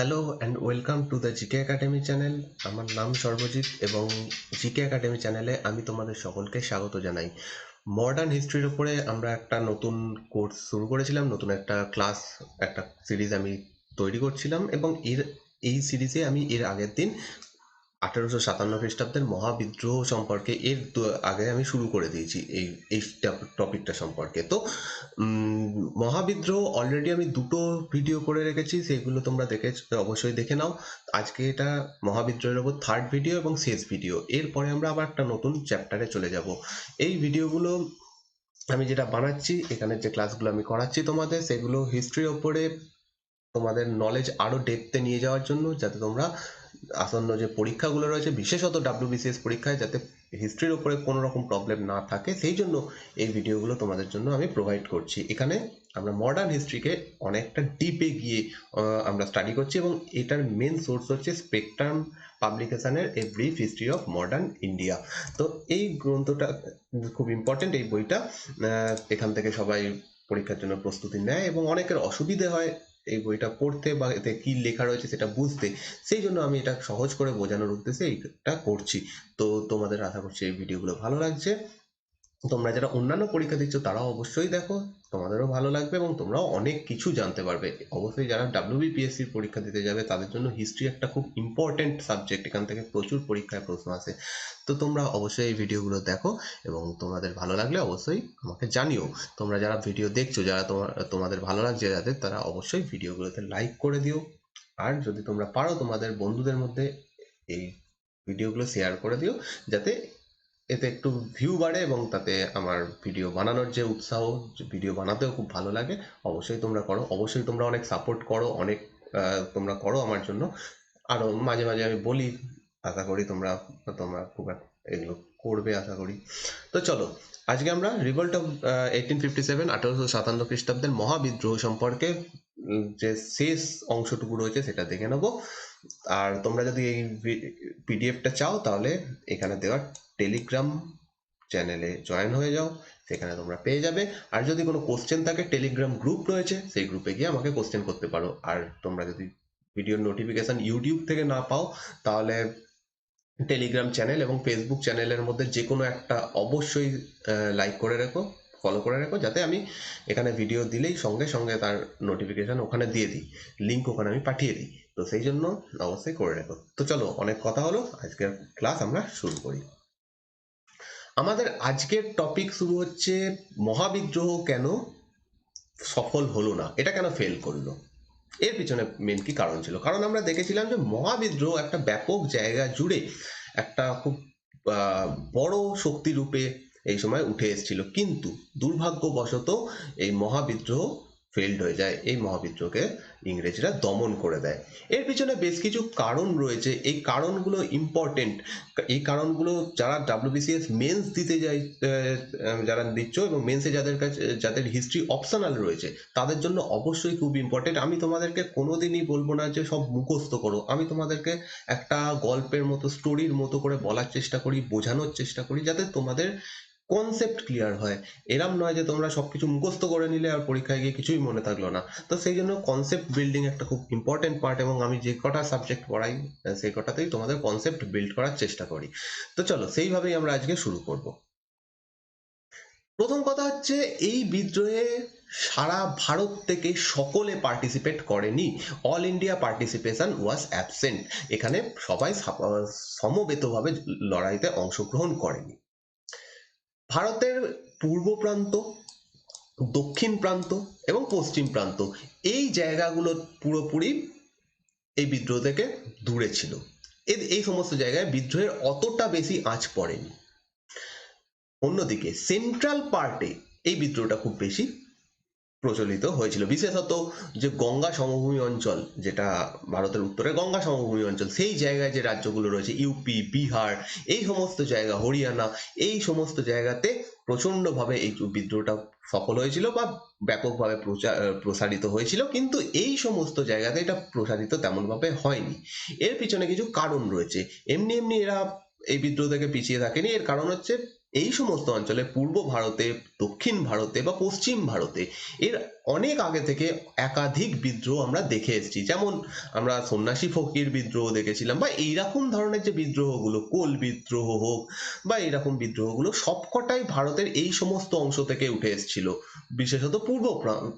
Hello and welcome to the GK academy channel. আমার নাম সর্বজিৎ এবং জিকে একাডেমি চ্যানেলে আমি তোমাদের সকলকে স্বাগত জানাই। মডার্ন হিস্ট্রির উপরে আমরা একটা নতুন কোর্স শুরু করেছিলাম, নতুন একটা ক্লাস, একটা সিরিজ আমি তৈরি করছিলাম এবং এই সিরিজে আমি এর আগের দিন 1857 খ্রিস্টাব্দের মহাবিদ্রোহ সম্পর্কে আগে আমি শুরু করে দিয়েছি এই এই টপিকটা সম্পর্কে। তো মহাবিদ্রোহ অলরেডি আমি দুটো ভিডিও করে রেখেছি, সেগুলো তোমরা অবশ্যই দেখে নাও। আজকে এটা মহাবিদ্রোহের ওপর থার্ড ভিডিও এবং শেষ ভিডিও। এরপরে আমরা আবার একটা নতুন চ্যাপ্টারে চলে যাব। এই ভিডিওগুলো আমি যেটা বানাচ্ছি, এখানে যে ক্লাসগুলো আমি করাচ্ছি তোমাদের, সেগুলো হিস্ট্রির ওপরে তোমাদের নলেজ আরো ডেপথে নিয়ে যাওয়ার জন্য, যাতে তোমরা আসন্ন যে পরীক্ষাগুলো রয়েছে, বিশেষত WBCS পরীক্ষায় যাতে হিস্ট্রির উপরে কোনো রকম প্রবলেম না থাকে, সেই জন্য এই ভিডিওগুলো তোমাদের জন্য আমি প্রোভাইড করছি। এখানে আমরা মডার্ন হিস্ট্রিকে অনেকটা ডিপে গিয়ে আমরা স্টাডি করছি এবং এটার মেন সোর্স হচ্ছে স্পেকট্রাম পাবলিকেশনের a brief history of modern India. তো এই গ্রন্থটা খুব ইম্পর্টেন্ট, এই বইটা। এখান থেকে সবাই পরীক্ষার জন্য প্রস্তুতি নেয় এবং অনেকের অসুবিধে হয় এই বইটা পড়তে বা এতে কি লেখা রয়েছে সেটা বুঝতে। সেই জন্য আমি এটা সহজ করে বোঝানোর উদ্দেশ্যে এইটা করছি। তো তোমাদের আশা করছি এই ভিডিওগুলো ভালো লাগছে। তোমরা যারা অন্যান্য পরীক্ষা দিচ্ছ তারাও অবশ্যই দেখো, তোমাদেরও ভালো লাগবে এবং তোমরাও অনেক কিছু জানতে পারবে। অবশ্যই যারা WBPSC পরীক্ষা দিতে যাবে তাদের জন্য হিস্ট্রি একটা খুব ইম্পর্টেন্ট সাবজেক্ট, এখান থেকে প্রচুর পরীক্ষায় প্রশ্ন আসে। তো তোমরা অবশ্যই এই ভিডিওগুলো দেখো এবং তোমাদের ভালো লাগলে অবশ্যই আমাকে জানিও। তোমরা যারা ভিডিও দেখছো, যারা তোমাদের ভালো লাগছে যাদের, তারা অবশ্যই ভিডিওগুলোতে লাইক করে দিও। আর যদি তোমরা পারো তোমাদের বন্ধুদের মধ্যে এই ভিডিওগুলো শেয়ার করে দিও, যাতে এতে একটু ভিউ বাড়ে এবং তাতে আমার ভিডিও বানানোর যে উৎসাহ, ভিডিও বানাতেও খুব ভালো লাগে। অবশ্যই তোমরা করো, অবশ্যই তোমরা অনেক সাপোর্ট করো, অনেক তোমরা করো আমার জন্য। আরও মাঝে মাঝে আমি বলি, আশা করি তোমরা তোমরা খুব এগুলো করবে আশা করি। তো চলো, আজকে আমরা রিভোল্ট অফ 1857 1857 খ্রিস্টাব্দের মহাবিদ্রোহ সম্পর্কে যে শেষ অংশটুকু রয়েছে সেটা দেখে নেব। আর তোমরা যদি এই পিডিএফটা চাও তাহলে এখানে দেওয়া টেলিগ্রাম চ্যানেলে জয়েন হয়ে যাও, সেখানে তোমরা পেয়ে যাবে। আর যদি কোনো কোশ্চেন থাকে, টেলিগ্রাম গ্রুপ রয়েছে, সেই গ্রুপে গিয়ে আমাকে কোশ্চেন করতে পারো। আর তোমরা যদি ভিডিওর নোটিফিকেশন ইউটিউব থেকে না পাও, তাহলে টেলিগ্রাম চ্যানেল এবং ফেসবুক চ্যানেলের মধ্যে যে কোনো একটা অবশ্যই লাইক করে রেখো, ফলো করে রেখো, যাতে আমি এখানে ভিডিও দিলেই সঙ্গে সঙ্গে তার নোটিফিকেশন ওখানে দিয়ে দিই, লিঙ্ক ওখানে আমি পাঠিয়ে দিই। তো সেই জন্য অবশ্যই করে রেখো। তো চলো, অনেক কথা হলো, আজকের ক্লাস আমরা শুরু করি। আমাদের আজকের টপিক শুরু হচ্ছে মহাবিদ্রোহ কেন সফল হলো না, এটা কেন ফেল করলো। এর পিছনে মেন কি কারণ ছিল? কারণ আমরা দেখেছিলাম যে মহাবিদ্রোহ একটা ব্যাপক জায়গা জুড়ে একটা খুব বড় শক্তি রূপে এই সময় উঠে এসেছিল, কিন্তু দুর্ভাগ্যবশত এই মহাবিদ্রোহ ফেল্ড হয়ে যায়, এই মহাবিদ্রোহকে ইংরেজরা দমন করে দেয়। এর পিছনে বেশ কিছু কারণ রয়েছে, এই কারণগুলো ইম্পর্টেন্ট। এই কারণগুলো যারা WBCS মেন্স দিতে যায়, যারা দিচ্ছ এবং মেন্সে যাদের কাছে, যাদের হিস্ট্রি অপশনাল রয়েছে, তাদের জন্য অবশ্যই খুব ইম্পর্টেন্ট। আমি তোমাদেরকে কোনোদিনই বলবো না যে সব মুখস্থ করো, আমি তোমাদেরকে একটা গল্পের মতো, স্টোরির মতো করে বলার চেষ্টা করি, বোঝানোর চেষ্টা করি, যাতে তোমাদের কনসেপ্ট ক্লিয়ার হয়। এরম নয় যে তোমরা সবকিছু মুখস্থ করে নিলে আর পরীক্ষায় গিয়ে কিছুই মনে থাকলো না। তো সেই জন্য কনসেপ্ট বিল্ডিং একটা খুব ইম্পর্টেন্ট পার্ট, এবং আমি যে কটা সাবজেক্ট পড়াই সেই কটাতেই তোমাদের কনসেপ্ট বিল্ড করার চেষ্টা করি। তো চলো, সেইভাবেই আমরা আজকে শুরু করব। প্রথম কথা হচ্ছে, এই বিদ্রোহে সারা ভারত থেকে সকলে পার্টিসিপেট করেনি। All India participation was absent. এখানে সবাই সমবেতভাবে লড়াইতে অংশগ্রহণ করেনি। ভারতের পূর্ব প্রান্ত, দক্ষিণ প্রান্ত এবং পশ্চিম প্রান্ত, এই জায়গাগুলো পুরোপুরি এই বিদ্রোহ থেকে দূরে ছিল। এই সমস্ত জায়গায় বিদ্রোহের অতটা বেশি আঁচ পড়েনি। অন্যদিকে সেন্ট্রাল পার্টে এই বিদ্রোহটা খুব বেশি প্রচলিত হয়েছিল, বিশেষত যে গঙ্গা সমভূমি অঞ্চল, যেটা ভারতের উত্তরে গঙ্গা সমভূমি অঞ্চল, সেই জায়গায় যে রাজ্যগুলো রয়েছে, ইউপি, বিহার, এই সমস্ত জায়গা, হরিয়ানা, এই সমস্ত জায়গাতে প্রচন্ডভাবে এই বিদ্রোহটা সফল হয়েছিল বা ব্যাপকভাবে প্রসারিত হয়েছিল। কিন্তু এই সমস্ত জায়গাতে এটা প্রসারিত তেমনভাবে হয়নি। এর পিছনে কিছু কারণ রয়েছে। এমনি এমনি এরা এই বিদ্রোহ থেকে পিছিয়ে থাকেনি। এর কারণ হচ্ছে এই সমস্ত অঞ্চলে পূর্ব ভারতে, দক্ষিণ ভারতে বা পশ্চিম ভারতে এর অনেক আগে থেকে একাধিক বিদ্রোহ আমরা দেখে এসেছি। যেমন আমরা সন্ন্যাসী ফকির বিদ্রোহ দেখেছিলাম, বা এইরকম ধরনের যে বিদ্রোহগুলো, কোল বিদ্রোহ হোক বা এইরকম বিদ্রোহগুলো, সবকটাই ভারতের এই সমস্ত অংশ থেকে উঠে এসেছিল, বিশেষত পূর্ব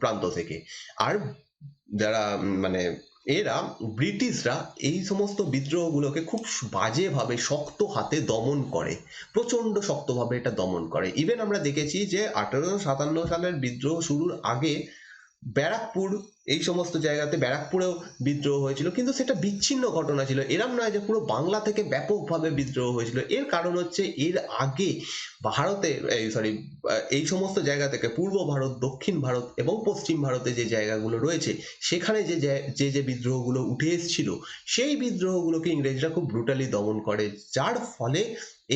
প্রান্ত থেকে। আর যারা মানে এরা ব্রিটিশরা এই সমস্ত বিদ্রোহগুলোকে খুব বাজেভাবে শক্ত হাতে দমন করে, প্রচন্ড শক্তভাবে এটা দমন করে। ইভেন আমরা দেখেছি যে 1857 সালের বিদ্রোহ শুরুর আগে ব্যারাকপুর, এই সমস্ত জায়গাতে ব্যারাকপুরেও বিদ্রোহ হয়েছিল, কিন্তু সেটা বিচ্ছিন্ন ঘটনা ছিল, এরম নয় যে পুরো বাংলা থেকে ব্যাপকভাবে বিদ্রোহ হয়েছিল। এর কারণ হচ্ছে এর আগে ভারতে, এই সমস্ত জায়গা থেকে পূর্ব ভারত, দক্ষিণ ভারত এবং পশ্চিম ভারতে যে জায়গাগুলো রয়েছে, সেখানে যে যে যে বিদ্রোহগুলো উঠে এসেছিল, সেই বিদ্রোহগুলোকে ইংরেজরা খুব ব্রুটালি দমন করে, যার ফলে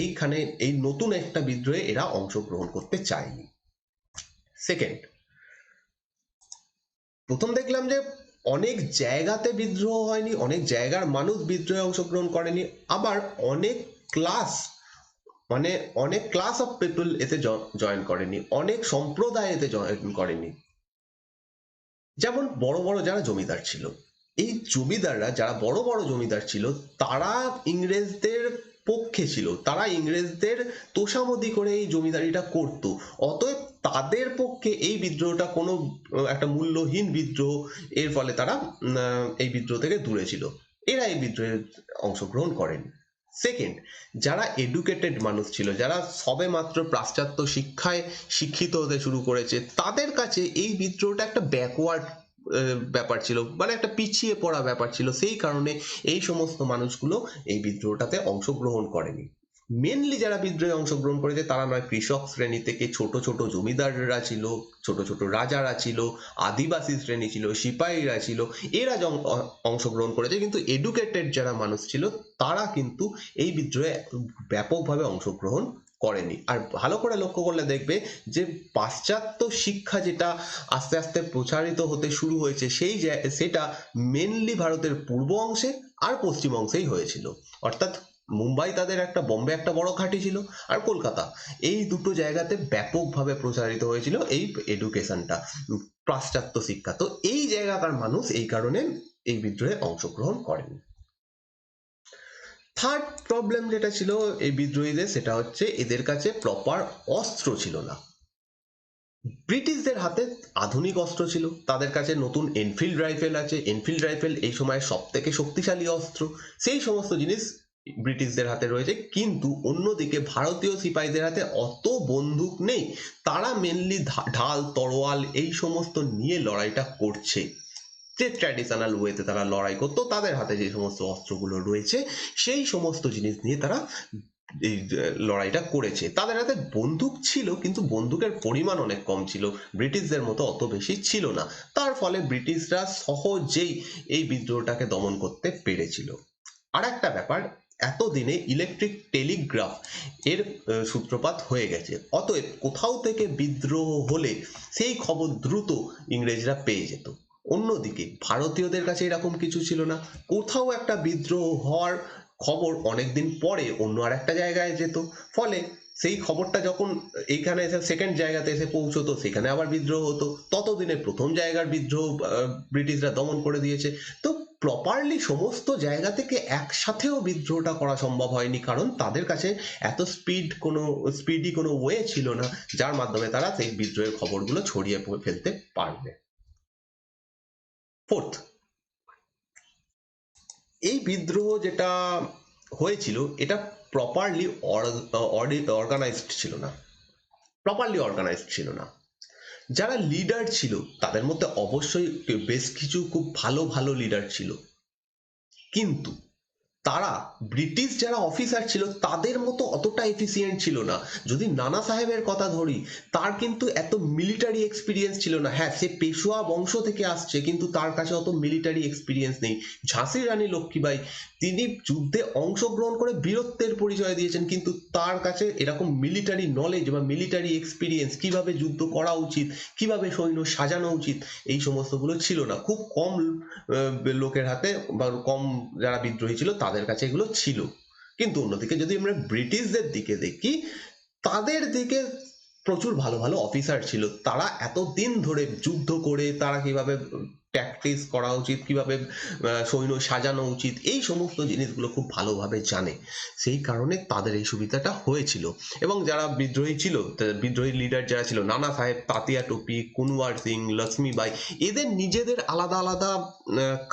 এইখানে এই নতুন একটা বিদ্রোহে এরা অংশগ্রহণ করতে চায়নি। সেকেন্ড, প্রথম দেখলাম যে অনেক জায়গাতে বিদ্রোহ হয়নি, অনেক জায়গার মানুষ বিদ্রোহে অংশগ্রহণ করেনি, আবার অনেক ক্লাস, মানে অনেক ক্লাস অফ পিপল এতে জয়েন করেনি, অনেক সম্প্রদায় এতে জয়েন করেনি। যেমন বড় বড় যারা জমিদার ছিল, এই জমিদাররা যারা বড় বড় জমিদার ছিল, তারা ইংরেজদের পক্ষে ছিল, তারা ইংরেজদের তোষামদি করে এই জমিদারিটা করত। অতএব তাদের পক্ষে এই বিদ্রোহটা কোনো একটা মূল্যহীন বিদ্রোহ, এর ফলে তারা এই বিদ্রোহ থেকে দূরে ছিল, এরা এই বিদ্রোহে অংশগ্রহণ করেন। সেকেন্ড, যারা এডুকেটেড মানুষ ছিল, যারা সবে মাত্র পাশ্চাত্য শিক্ষায় শিক্ষিত হতে শুরু করেছে, তাদের কাছে এই বিদ্রোহটা একটা ব্যাকওয়ার্ড ব্যাপার ছিল, মানে একটা পিছিয়ে পড়া ব্যাপার ছিল, সেই কারণে এই সমস্ত মানুষগুলো এই বিদ্রোহটাতে অংশগ্রহণ করেনি। মেনলি যারা বিদ্রোহে অংশগ্রহণ করেছে তারা নয় কৃষক শ্রেণী থেকে ছোট ছোট জমিদাররা ছিল, ছোট ছোট রাজারা ছিল, আদিবাসী শ্রেণী ছিল, সিপাহীরা ছিল, এরা অংশগ্রহণ করেছে, কিন্তু এডুকেটেড যারা মানুষ ছিল তারা কিন্তু এই বিদ্রোহে ব্যাপকভাবে অংশগ্রহণ করেনি। আর ভালো করে লক্ষ্য করলে দেখবে যে পাশ্চাত্য শিক্ষা যেটা আস্তে আস্তে প্রচারিত হতে শুরু হয়েছে, সেটা মেনলি ভারতের পূর্ব অংশে আর পশ্চিম অংশেই হয়েছিল। অর্থাৎ মুম্বাই তাদের একটা, বোম্বে একটা বড় ঘাঁটি ছিল, আর কলকাতা, এই দুটো জায়গাতে ব্যাপকভাবে প্রচারিত হয়েছিল এই এডুকেশনটা, পাশ্চাত্য শিক্ষা। তো এই জায়গাকার মানুষ এই কারণে এই বিদ্রোহে অংশগ্রহণ করেন। থার্ড প্রবলেম যেটা ছিল এই বিদ্রোহীদের, সেটা হচ্ছে এদের কাছে প্রপার অস্ত্র ছিল না। ব্রিটিশদের হাতে আধুনিক অস্ত্র ছিল, তাদের কাছে নতুন এনফিল্ড রাইফেল আছে, এনফিল্ড রাইফেল এই সময় সব থেকে শক্তিশালী অস্ত্র, সেই সমস্ত জিনিস ব্রিটিশদের হাতে রয়েছে। কিন্তু অন্যদিকে ভারতীয় সিপাহীদের হাতে অত বন্দুক নেই, তারা মেনলি ঢাল তরোয়াল এই সমস্ত নিয়ে লড়াইটা করছে। যে ট্র্যাডিশনাল ওয়েতে তারা লড়াই করতো, তাদের হাতে যে সমস্ত অস্ত্রগুলো রয়েছে সেই সমস্ত জিনিস নিয়ে তারা এই লড়াইটা করেছে। তাদের হাতে বন্দুক ছিল, কিন্তু বন্দুকের পরিমাণ অনেক কম ছিল, ব্রিটিশদের মতো অত বেশি ছিল না। তার ফলে ব্রিটিশরা সহজেই এই বিদ্রোহটাকে দমন করতে পেরেছিল। আর একটা ব্যাপার, এতদিনে ইলেকট্রিক টেলিগ্রাফ এর সূত্রপাত হয়ে গেছে, অতএব কোথাও থেকে বিদ্রোহ হলে সেই খবর দ্রুত ইংরেজরা পেয়ে যেত। অন্যদিকে ভারতীয়দের কাছে এরকম কিছু ছিল না, কোথাও একটা বিদ্রোহ হওয়ার খবর অনেকদিন পরে অন্য আর একটা জায়গায় যেত, ফলে সেই খবরটা যখন এইখানে এসে সেকেন্ড জায়গাতে এসে পৌঁছতো, সেখানে আবার বিদ্রোহ হতো, ততদিনে প্রথম জায়গার বিদ্রোহ ব্রিটিশরা দমন করে দিয়েছে। তো প্রপারলি সমস্ত জায়গা থেকে একসাথেও বিদ্রোহটা করা সম্ভব হয়নি, কারণ তাদের কাছে এত স্পিডি কোনো ওয়ে ছিল না যার মাধ্যমে তারা সেই বিদ্রোহের খবরগুলো ছড়িয়ে ফেলতে পারবে। ফোর্থ, এই বিদ্রোহ যেটা হয়েছিল এটা প্রপারলি অর্গানাইজড ছিল না, যারা লিডার ছিল তাদের মধ্যে অবশ্যই বেশ কিছু খুব ভালো ভালো লিডার ছিল, কিন্তু তারা ব্রিটিশ যারা অফিসার ছিল তাদের মতো অতটা এফিসিয়েন্ট ছিল না। যদি নানা সাহেবের কথা ধরি, তার কিন্তু এত মিলিটারি এক্সপিরিয়েন্স ছিল না। হ্যাঁ, সে পেশোয়া বংশ থেকে আসছে, কিন্তু তার কাছে অত মিলিটারি এক্সপিরিয়েন্স নেই। ঝাঁসির রানী লক্ষ্মীবাই, তিনি যুদ্ধে অংশগ্রহণ করে বীরত্বের পরিচয় দিয়েছেন, কিন্তু তার কাছে এরকম মিলিটারি নলেজ বা মিলিটারি এক্সপিরিয়েন্স, কিভাবে যুদ্ধ করা উচিত, কিভাবে সৈন্য সাজানো উচিত, এই সমস্তগুলো ছিল না। খুব কম লোকের হাতে বা কম যারা বিদ্রোহী ছিল তাদের কাছে এগুলো ছিল। কিন্তু অন্যদিকে যদি আমরা ব্রিটিশদের দিকে দেখি, তাদের দিকে প্রচুর ভালো ভালো অফিসার ছিল, তারা এতদিন ধরে যুদ্ধ করে তারা কিভাবে প্র্যাকটিস করা উচিত, কিভাবে সৈন্য সাজানো উচিত, এই সমস্ত জিনিসগুলো খুব ভালোভাবে জানে। সেই কারণে তাদের এই সুবিধাটা হয়েছিল। এবং যারা বিদ্রোহী ছিল, বিদ্রোহী লিডার যারা ছিল, নানা সাহেব, তাতিয়া টোপি, কুনওয়ার সিং, লক্ষ্মীবাই, এদের নিজেদের আলাদা আলাদা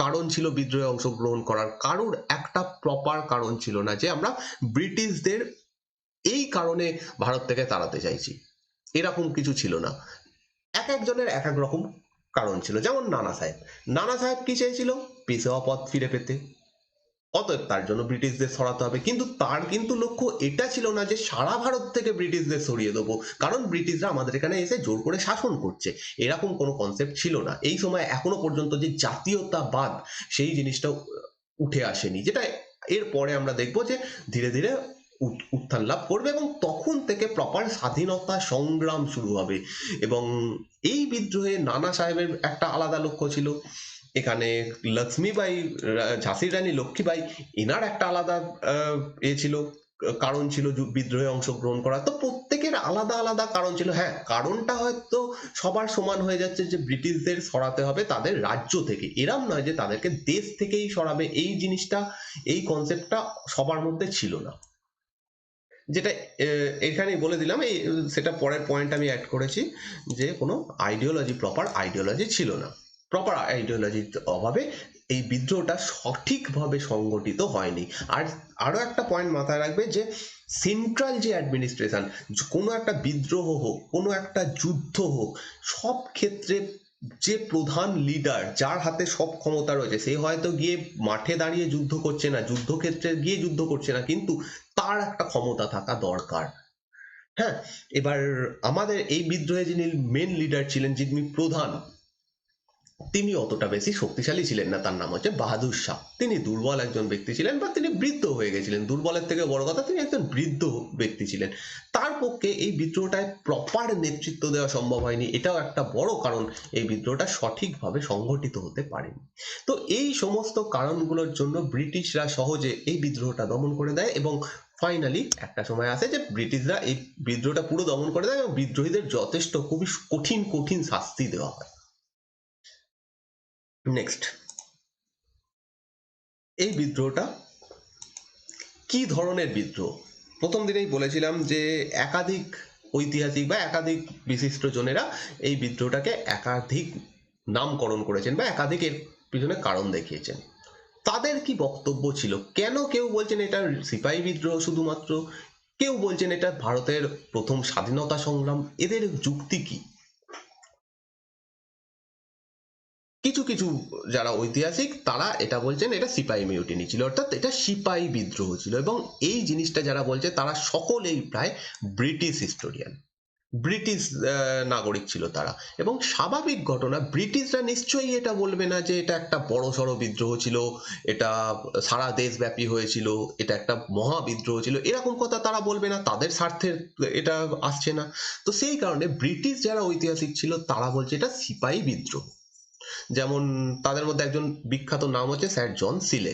কারণ ছিল বিদ্রোহে অংশগ্রহণ করার। কারোর একটা প্রপার কারণ ছিল না যে আমরা ব্রিটিশদের এই কারণে ভারত থেকে তাড়াতে চাইছি, এরকম কিছু ছিল না। এক একজনের এক এক রকম কারণ ছিল। যেমন নানা সাহেব কি চেয়েছিল? পেশোয়া পদ ফিরে পেতে, অতএব তার জন্য ব্রিটিশদের সরাতে হবে। কিন্তু তার কিন্তু লক্ষ্য এটা ছিল না যে সারা ভারত থেকে ব্রিটিশদের সরিয়ে দেবো, কারণ ব্রিটিশরা আমাদের এখানে এসে জোর করে শাসন করছে, এরকম কোনো কনসেপ্ট ছিল না। এই সময় এখনো পর্যন্ত যে জাতীয়তাবাদ, সেই জিনিসটা উঠে আসেনি, যেটা এর পরে আমরা দেখবো যে ধীরে ধীরে উত্থান লাভ করবে, এবং তখন থেকে প্রপার স্বাধীনতা সংগ্রাম শুরু হবে। এবং এই বিদ্রোহে নানা সাহেবের একটা আলাদা লক্ষ্য ছিল, এখানে লক্ষ্মীবাই, ঝাঁসির রানী লক্ষ্মীবাই, এনার একটা আলাদা ছিল, কারণ ছিল বিদ্রোহে অংশগ্রহণ করা। তো প্রত্যেকের আলাদা আলাদা কারণ ছিল। হ্যাঁ, কারণটা হয়তো সবার সমান হয়ে যাচ্ছে যে ব্রিটিশদের সরাতে হবে তাদের রাজ্য থেকে, এরম নয় যে তাদেরকে দেশ থেকেই সরাবে। এই জিনিসটা, এই কনসেপ্টটা সবার মধ্যে ছিল না, যেটা এখানেই বলে দিলাম। এই সেটা পরের পয়েন্ট আমি অ্যাড করেছি, যে কোনো আইডিওলজি, প্রপার আইডিওলজি ছিল না। প্রপার আইডিওলজির অভাবে এই বিদ্রোহটা সঠিকভাবে সংগঠিত হয়নি। আর আরো একটা পয়েন্ট মাথায় রাখবে, যে সেন্ট্রাল যে অ্যাডমিনিস্ট্রেশন, কোনো একটা বিদ্রোহ হোক, কোনো একটা যুদ্ধ হোক, সব ক্ষেত্রে যে প্রধান লিডার, যার হাতে সব ক্ষমতা রয়েছে, সে হয়তো গিয়ে মাঠে দাঁড়িয়ে যুদ্ধ করছে না, যুদ্ধক্ষেত্রে গিয়ে যুদ্ধ করছে না, কিন্তু তার একটা ক্ষমতা থাকা দরকার। হ্যাঁ, এবার আমাদের এই বিদ্রোহে যিনি মেন লিডার ছিলেন, যিনি প্রধান, তিনি অতটা বেশি শক্তিশালী ছিলেন না। তার নাম হচ্ছে বাহাদুর শাহ। তিনি দুর্বল একজন ব্যক্তি ছিলেন, বা তিনি বৃদ্ধ হয়ে গেছিলেন। দুর্বলের থেকে বড় কথা, তিনি একজন বৃদ্ধ ব্যক্তি ছিলেন। তার পক্ষে এই বিদ্রোহটায় প্রপার নেতৃত্ব দেওয়া সম্ভব হয়নি, এটাও একটা বড় কারণ এই বিদ্রোহটা সঠিকভাবে সংগঠিত হতে পারেনি। তো এই সমস্ত কারণগুলোর জন্য ব্রিটিশরা সহজে এই বিদ্রোহটা দমন করে দেয়, এবং ফাইনালি একটা সময় আসে যে ব্রিটিশরা এই বিদ্রোহটা পুরো দমন করে দেয়, এবং বিদ্রোহীদের যথেষ্ট খুবই কঠিন কঠিন শাস্তি দেওয়া হয়। নেক্সট, এই বিদ্রোহটা কি ধরনের বিদ্রোহ? প্রথম দিনেই বলেছিলাম যে একাধিক ঐতিহাসিক বা একাধিক বিশিষ্ট জনেরা এই বিদ্রোহটাকে একাধিক নামকরণ করেছেন, বা একাধিক এর পিছনে কারণ দেখিয়েছেন। তাদের কি বক্তব্য ছিল? কেন কেউ বলছেন এটা সিপাহী বিদ্রোহ শুধুমাত্র, কেউ বলছেন এটা ভারতের প্রথম স্বাধীনতা সংগ্রাম, এদের যুক্তি কি? কিছু কিছু যারা ঐতিহাসিক, তারা এটা বলছেন এটা সিপাহী মিউটিনি ছিল, অর্থাৎ এটা সিপাহী বিদ্রোহ ছিল। এবং এই জিনিসটা যারা বলছে তারা সকলেই প্রায় ব্রিটিশ হিস্টোরিয়ান, ব্রিটিশ নাগরিক ছিল তারা। এবং স্বাভাবিক ঘটনা, ব্রিটিশরা নিশ্চয়ই এটা বলবে না যে এটা একটা বড় সড়ো বিদ্রোহ ছিল, এটা সারা দেশব্যাপী হয়েছিল, এটা একটা মহা বিদ্রোহ ছিল, এরকম কথা তারা বলবে না, তাদের স্বার্থের এটা আসছে না। তো সেই কারণে ব্রিটিশ যারা ঐতিহাসিক ছিল তারা বলছে এটা সিপাহী বিদ্রোহ। যেমন তাদের মধ্যে একজন বিখ্যাত নাম হচ্ছে স্যার জন সিলে।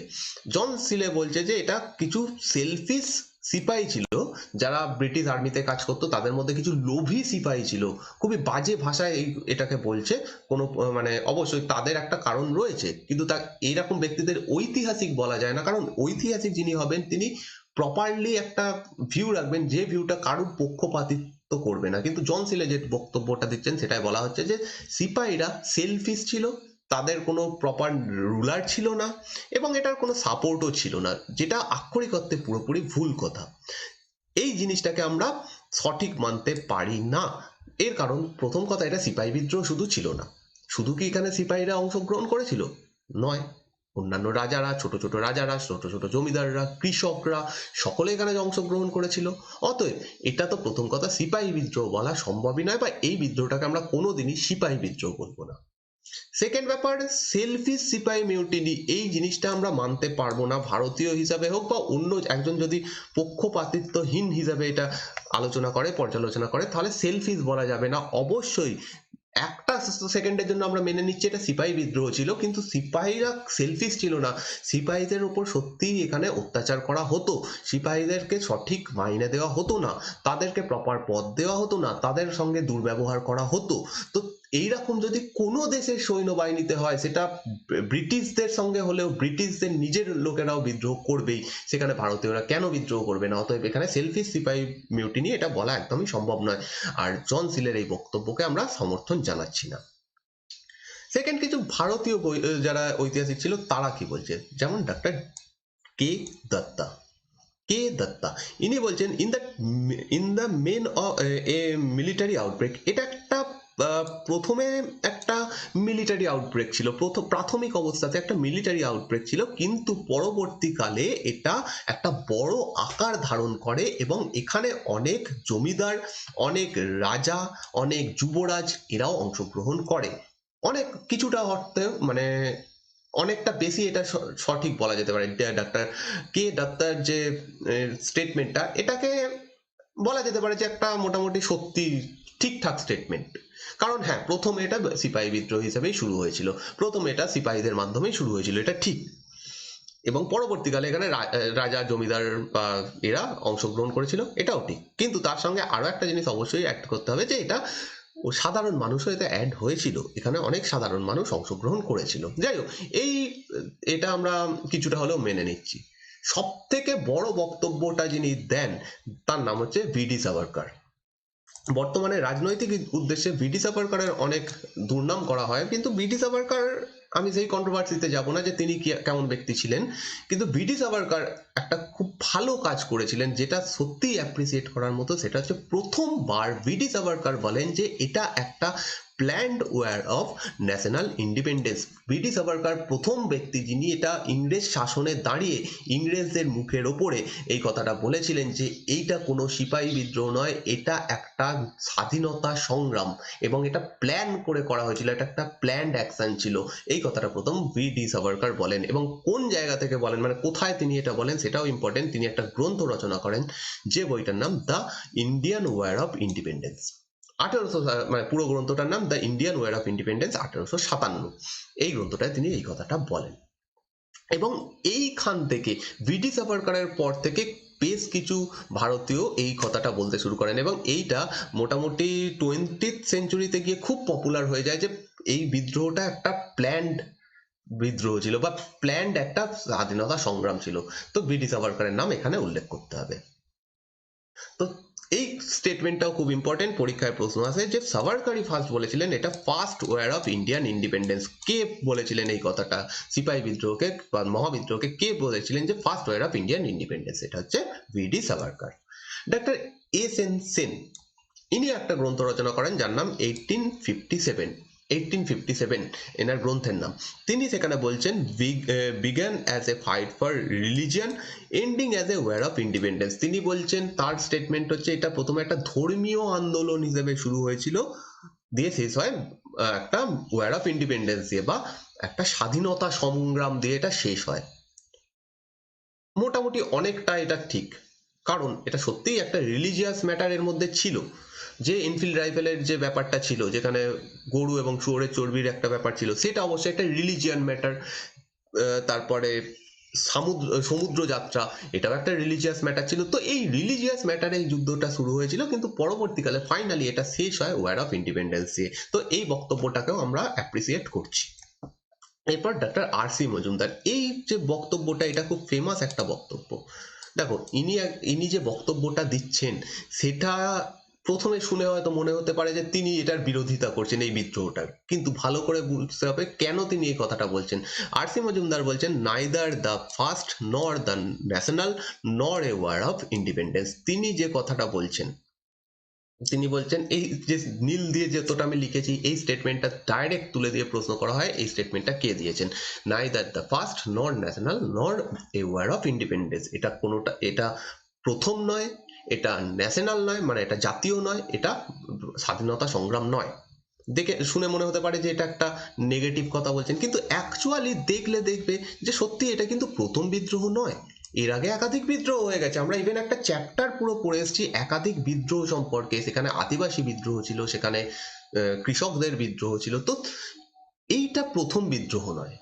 জন সিলে বলছে যে এটা কিছু সেলফিশ সিপাহী ছিল, যারা ব্রিটিশ আর্মিতে কাজ করতো, তাদের মধ্যে কিছু লোভী সিপাহী ছিল। খুবই বাজে ভাষায় এটাকে বলছে। কোনো মানে অবশ্যই তাদের একটা কারণ রয়েছে, কিন্তু তা এইরকম ব্যক্তিদের ঐতিহাসিক বলা যায় না, কারণ ঐতিহাসিক যিনি হবেন তিনি প্রপারলি একটা ভিউ রাখবেন, যে ভিউটা কারুর পক্ষপাতিত্ব করবে না। কিন্তু জন সিলে যে বক্তব্যটা দিচ্ছেন সেটাই বলা হচ্ছে যে সিপাহীরা সেলফিশ ছিল, তাদের কোনো প্রপার রুলার ছিল না, এবং এটার কোনো সাপোর্টও ছিল না, যেটা আক্ষরিক অর্থে পুরোপুরি ভুল কথা। এই জিনিসটাকে আমরা সঠিক মানতে পারি না। এর কারণ, প্রথম কথা, এটা সিপাহী বিদ্রোহ শুধু ছিল না। শুধু কি এখানে সিপাহীরা অংশগ্রহণ করেছিল? নয়, অন্যান্য রাজারা, ছোট ছোট রাজারা, ছোট ছোট জমিদাররা, কৃষকরা, সকলে এখানে অংশগ্রহণ করেছিল। অতএব এটা তো প্রথম কথা সিপাহী বিদ্রোহ বলা সম্ভবই নয়, বা এই বিদ্রোহটাকে আমরা কোনোদিনই সিপাহী বিদ্রোহ বলবো না। সেকেন্ড ব্যাপার, সেলফিশ সিপাহী মিউটিনি, এই জিনিসটা আমরা মানতে পারবো না, ভারতীয় হিসাবে হোক বা অন্য একজন যদি পক্ষপাতিত্বহীন হিসাবে এটা আলোচনা করে, পর্যালোচনা করে, তাহলে সেলফিশ বলা যাবে না। অবশ্যই একটা সেকেন্ডের জন্য আমরা মেনে নিচ্ছি এটা সিপাহী বিদ্রোহ ছিল, কিন্তু সিপাহীরা সেলফিশ ছিল না। সিপাহীদের উপর সত্যিই এখানে অত্যাচার করা হতো, সিপাহীদেরকে সঠিক মাইনে দেওয়া হতো না, তাদেরকে প্রপার পদ দেওয়া হতো না, তাদের সঙ্গে দুর্ব্যবহার করা হতো। তো এইরকম যদি কোনো দেশের সৈন্যবাহিনীতে হয়, সেটা ব্রিটিশদের সঙ্গে হলেও ব্রিটিশদের নিজের লোকেরাও বিদ্রোহ করবেই, সেখানে ভারতীয়রা কেন বিদ্রোহ করবে না? অতএব এখানে সেলফিশ সিপাহী মিউটিনি এটা বলা একদমই সম্ভব নয়। আর জন সিলের এই বক্তব্যকে আমরা সমর্থন জানাচ্ছি না। সেকেন্ড, কিছু ভারতীয় যারা ঐতিহাসিক ছিল তারা কি বলছে, যেমন doctor K Datta. K Datta ইনি বলছেন in the main a military outbreak, এটা একটা প্রথমে একটা মিলিটারি আউটব্রেক ছিল, প্রাথমিক অবস্থাতে একটা মিলিটারি আউটব্রেক ছিল, কিন্তু পরবর্তীকালে এটা একটা বড় আকার ধারণ করে এবং এখানে অনেক জমিদার, অনেক রাজা, অনেক যুবরাজ এরাও অংশগ্রহণ করে। অনেক কিছুটা অর্থে মানে অনেকটা বেশি এটা সঠিক বলা যেতে পারে। ডাক্তার কে দত্তার যে স্টেটমেন্টটা, এটাকে বলা যেতে পারে যে একটা মোটামুটি সত্যি ঠিকঠাক স্টেটমেন্ট। কারণ হ্যাঁ, প্রথমে এটা সিপাহী বিদ্রোহ হিসেবেই শুরু হয়েছিল, প্রথমে এটা সিপাহীদের মাধ্যমেই শুরু হয়েছিল, এটা ঠিক। এবং পরবর্তীকালে এখানে রাজা, জমিদার বা এরা অংশগ্রহণ করেছিল, এটাও ঠিক। কিন্তু তার সঙ্গে আরো একটা জিনিস অবশ্যই অ্যাড করতে হবে, যে এটা ও সাধারণ মানুষও এতে অ্যাড হয়েছিল, এখানে অনেক সাধারণ মানুষ অংশগ্রহণ করেছিল। যাই হোক, এই এটা আমরা কিছুটা হলেও মেনে নিচ্ছি। সব থেকে বড় বক্তব্যটা যিনি দেন তার নাম হচ্ছে ভিডি সাভারকার। বর্তমানে রাজনৈতিক উদ্দেশ্যে ভিডি সাভারকারের অনেক দুর্নাম করা হয়, কিন্তু ভিডি সাভারকার, আমি সেই কন্ট্রোভার্সিতে যাব না যে তিনি কেমন ব্যক্তি ছিলেন, কিন্তু ভিডি সাভারকার একটা খুব ভালো কাজ করেছিলেন যেটা সত্যিই অ্যাপ্রিসিয়েট করার মতো। সেটা হচ্ছে প্রথমবার ভিডি সাভারকার বলেন যে এটা একটা planned war of national independence. VD Savarkar প্রথম ব্যক্তি যিনি এটা ইংরেজ শাসনে দাঁড়িয়ে ইংরেজদের মুখের ওপরে এই কথাটা বলেছিলেন যে এইটা কোনো সিপাহী বিদ্রোহ নয়, এটা একটা স্বাধীনতা সংগ্রাম এবং এটা প্ল্যান করে করা হয়েছিল, এটা একটা প্ল্যান্ড অ্যাকশন ছিল। এই কথাটা প্রথম ভিডি সাভারকার বলেন। এবং কোন জায়গা থেকে বলেন, মানে কোথায় তিনি এটা বলেন সেটাও ইম্পর্টেন্ট। তিনি একটা গ্রন্থ রচনা করেন, যে বইটার নাম the Indian war of independence. 1800, মানে পুরো গ্রন্থটার নাম the Indian war of independence, 1857। এই গ্রন্থটায় তিনি এই কথাটা বলেন। এবং এইখান থেকে ভিডি সাভারকারের পর থেকে বেশ কিছু ভারতীয় এই কথাটা বলতে শুরু করেন এবং এইটা মোটামুটি 20th সেঞ্চুরিতে গিয়ে খুব পপুলার হয়ে যায়, যে এই বিদ্রোহটা একটা প্ল্যান্ড বিদ্রোহ ছিল বা প্ল্যান্ড একটা স্বাধীনতা সংগ্রাম ছিল। তো ভিডি সাভারকারের নাম এখানে উল্লেখ করতে হবে। তো এই স্টেটমেন্টটাও খুব ইম্পর্টেন্ট, পরীক্ষায় প্রশ্ন আসে যে সাভারকারই ফার্স্ট বলেছিলেন এটা first war of Indian independence. কে বলেছিলেন এই কথাটা, সিপাহী বিদ্রোহকে বা মহাবিদ্রোহকে কে বলেছিলেন যে first war of Indian independence? এটা হচ্ছে VD Savarkar. Doctor S N Sen ইনি একটা গ্রন্থ রচনা করেন যার নাম 1857, এনার গ্রন্থের নাম। তিনি সেখানে বলছেন began as a fight for religion, ending as a war of independence. তিনি বলছেন, তার স্টেটমেন্ট হচ্ছে এটা প্রথমে একটা ধর্মীয় আন্দোলন হিসেবে শুরু হয়েছিল, দিয়ে শেষ হয় একটা ওয়ার অফ ইন্ডিপেন্ডেন্স দিয়ে বা একটা স্বাধীনতা সংগ্রাম দিয়ে এটা শেষ হয়। মোটামুটি অনেকটা এটা ঠিক, কারণ এটা সত্যিই একটা রিলিজিয়াস ম্যাটার এর মধ্যে ছিল। যে এনফিল্ড রাইফেলের যে ব্যাপারটা ছিল, যেখানে গরু এবং শুয়োরের চর্বির একটা ব্যাপার ছিল, সেটা অবশ্যই একটা রিলিজিয়ান ম্যাটার। তারপরে সমুদ্র যাত্রা, এটাও একটা রিলিজিয়াস ম্যাটার ছিল। তো এই রিলিজিয়াস ম্যাটারে এই যুদ্ধটা শুরু হয়েছিল, কিন্তু পরবর্তীকালে ফাইনালি এটা শেষ হয় ওয়ার অফ ইন্ডিপেন্ডেন্স দিয়ে। তো এই বক্তব্যটাকেও আমরা অ্যাপ্রিসিয়েট করছি। এরপর ডক্টর আর সি মজুমদার, এই যে বক্তব্যটা, এটা খুব ফেমাস একটা বক্তব্য। দেখো, ইনি যে বক্তব্যটা দিচ্ছেন সেটা প্রথমে শুনে হয়তো মনে হতে পারে যে তিনি এটার বিরোধিতা করছেন, এই বিদ্রোহটার, কিন্তু ভালো করে বুঝতে হবে কেন তিনি এই কথাটা বলছেন। আর সি মজুমদার বলছেন, নাইদার দ্য ফার্স্ট নর দ্য ন্যাশনাল নর এ ওয়ার অফ ইন্ডিপেন্ডেন্স। তিনি যে কথাটা বলছেন, তিনি বলছেন, এই যে নীল দিয়ে যতটা আমি লিখেছি, এই স্টেটমেন্টটা ডাইরেক্ট তুলে দিয়ে প্রশ্ন করা হয় এই স্টেটমেন্টটা কে দিয়েছেন। নাইদার দ্য ফার্স্ট নর ন্যাশনাল নর এ ওয়ার অফ ইন্ডিপেন্ডেন্স, এটা কোনোটা, এটা প্রথম নয়, এটা ন্যাশনাল নয়, মানে এটা জাতীয় নয়, এটা স্বাধীনতা সংগ্রাম নয়। দেখে শুনে মনে হতে পারে যে এটা একটা নেগেটিভ কথা বলছেন, কিন্তু অ্যাকচুয়ালি দেখবে যে সত্যি এটা কিন্তু প্রথম বিদ্রোহ নয়, এর আগে একাধিক বিদ্রোহ হয়ে গেছে। আমরা ইভেন একটা চ্যাপ্টার পুরো পড়ে এসেছি একাধিক বিদ্রোহ সম্পর্কে। সেখানে আদিবাসী বিদ্রোহ ছিল, সেখানে কৃষকদের বিদ্রোহ ছিল। তো এইটা প্রথম বিদ্রোহ নয়,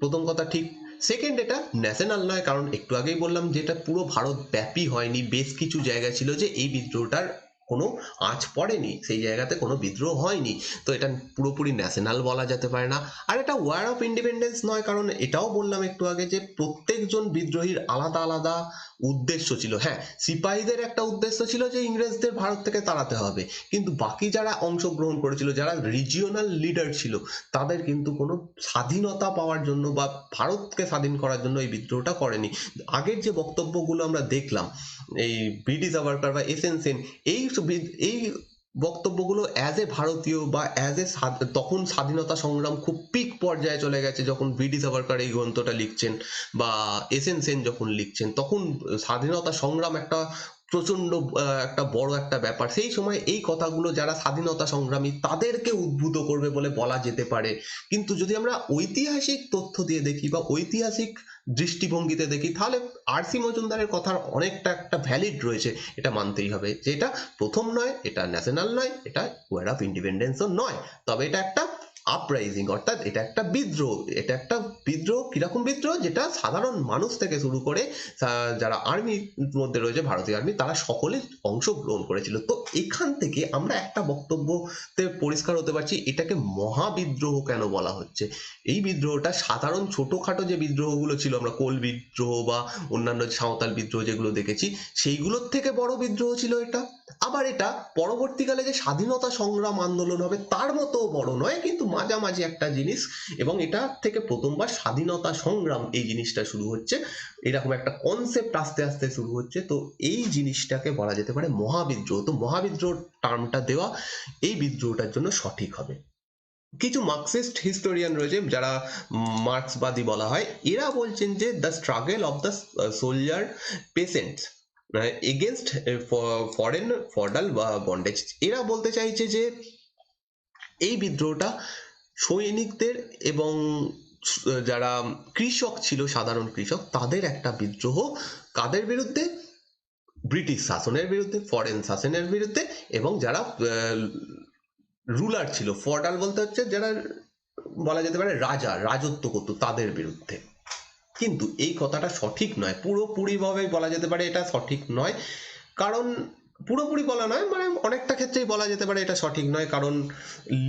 প্রথম কথা ঠিক। সেকেন্ড, এটা ন্যাশনাল নয়, কারণ একটু আগেই বললাম যে এটা পুরো ভারত ব্যাপী হয়নি, বেশ কিছু জায়গা ছিল যে এই বিদ্রোহটার কোনো আঁচ পড়েনি, সেই জায়গাতে কোনো বিদ্রোহ হয়নি। তো এটা পুরোপুরি ন্যাশনাল বলা যেতে পারে না। আর এটা ওয়ার অফ ইন্ডিপেন্ডেন্স নয়, কারণ এটাও বললাম একটু আগে যে প্রত্যেকজন বিদ্রোহীর আলাদা আলাদা উদ্দেশ্য ছিল। হ্যাঁ, সিপাহীদের একটা উদ্দেশ্য ছিল যে ইংরেজদের ভারত থেকে তাড়াতে হবে, কিন্তু বাকি যারা অংশগ্রহণ করেছিল, যারা রিজিওনাল লিডার ছিল, তাদের কিন্তু কোনো স্বাধীনতা পাওয়ার জন্য বা ভারতকে স্বাধীন করার জন্য এই বিদ্রোহটা করেনি। আগের যে বক্তব্যগুলো আমরা দেখলাম, এই ব্রিটিশ সাভারকার বা এস এন সেন, এই বক্তব্যগুলো অ্যাজ এ ভারতীয় বা অ্যাজ এ তখন স্বাধীনতা সংগ্রাম খুব পিক পর্যায়ে চলে গেছে, যখন ব্রিটিশ সাভারকার এই গ্রন্থটা লিখছেন বা এস এন সেন যখন লিখছেন, তখন স্বাধীনতা সংগ্রাম একটা প্রচন্ড একটা বড় একটা ব্যাপার। সেই সময় এই কথাগুলো যারা স্বাধীনতা সংগ্রামী তাদেরকে উদ্বুদ্ধ করবে বলে বলা যেতে পারে। কিন্তু যদি আমরা ঐতিহাসিক তথ্য দিয়ে দেখি বা ঐতিহাসিক দৃষ্টিভঙ্গিতে দেখি, তাহলে আর সি মজুমদারের কথার অনেকটা একটা ভ্যালিড রয়েছে, এটা মানতেই হবে যে এটা প্রথম নয়, এটা ন্যাশনাল নয়, এটা ওয়ার অফ ইন্ডিপেন্ডেন্সও নয়, তবে এটা একটা আপরাইজিং, অর্থাৎ এটা একটা বিদ্রোহ। এটা একটা বিদ্রোহ, কিরকম বিদ্রোহ, যেটা সাধারণ মানুষ থেকে শুরু করে যারা আর্মির মধ্যে রয়েছে, ভারতীয় আর্মি, তারা সকলে অংশগ্রহণ করেছিল। তো এখান থেকে আমরা একটা বক্তব্যতে পরিষ্কার হতে পারছি, এটাকে মহাবিদ্রোহ কেন বলা হচ্ছে। এই বিদ্রোহটা সাধারণ ছোটখাটো যে বিদ্রোহগুলো ছিল, আমরা কোল বিদ্রোহ বা অন্যান্য সাঁওতাল বিদ্রোহ যেগুলো দেখেছি, সেইগুলোর থেকে বড় বিদ্রোহ ছিল এটা। আবার এটা পরবর্তীকালে যে স্বাধীনতা সংগ্রাম আন্দোলন হবে তার মতো বড় নয়, কিন্তু মাঝামাঝি একটা জিনিস, এবং এটা থেকে প্রথমবার স্বাধীনতা সংগ্রাম এই জিনিসটা শুরু হচ্ছে, এরকম একটা কনসেপ্ট আস্তে আস্তে শুরু হচ্ছে। তো এই জিনিসটাকে বলা যেতে পারে মহাবিদ্রোহ। তো মহাবিদ্রোহ টার্মটা দেওয়া এই বিদ্রোহটার জন্য সঠিক হবে। কিছু মার্কসিস্ট হিস্টোরিয়ান রয়েছে যারা মার্ক্সবাদী বলা হয়, এরা বলছেন যে the struggle of the soldier peasants against foreign feudal বা বন্ডেজ। এরা বলতে চাইছে যে এই বিদ্রোহটা সৈনিকদের এবং যারা কৃষক ছিল, সাধারণ কৃষক, তাদের একটা বিদ্রোহ। কাদের বিরুদ্ধে? ব্রিটিশ শাসনের বিরুদ্ধে, ফরেন শাসনের বিরুদ্ধে, এবং যারা রুলার ছিল, ফডাল বলতে হচ্ছে যারা বলা যেতে পারে রাজা, রাজত্ব করতো, তাদের বিরুদ্ধে। কিন্তু এই কথাটা সঠিক নয়, পুরোপুরিভাবে বলা যেতে পারে এটা সঠিক নয়। কারণ পুরোপুরি বলা নয়, মানে অনেকটা ক্ষেত্রেই বলা যেতে পারে এটা সঠিক নয়। কারণ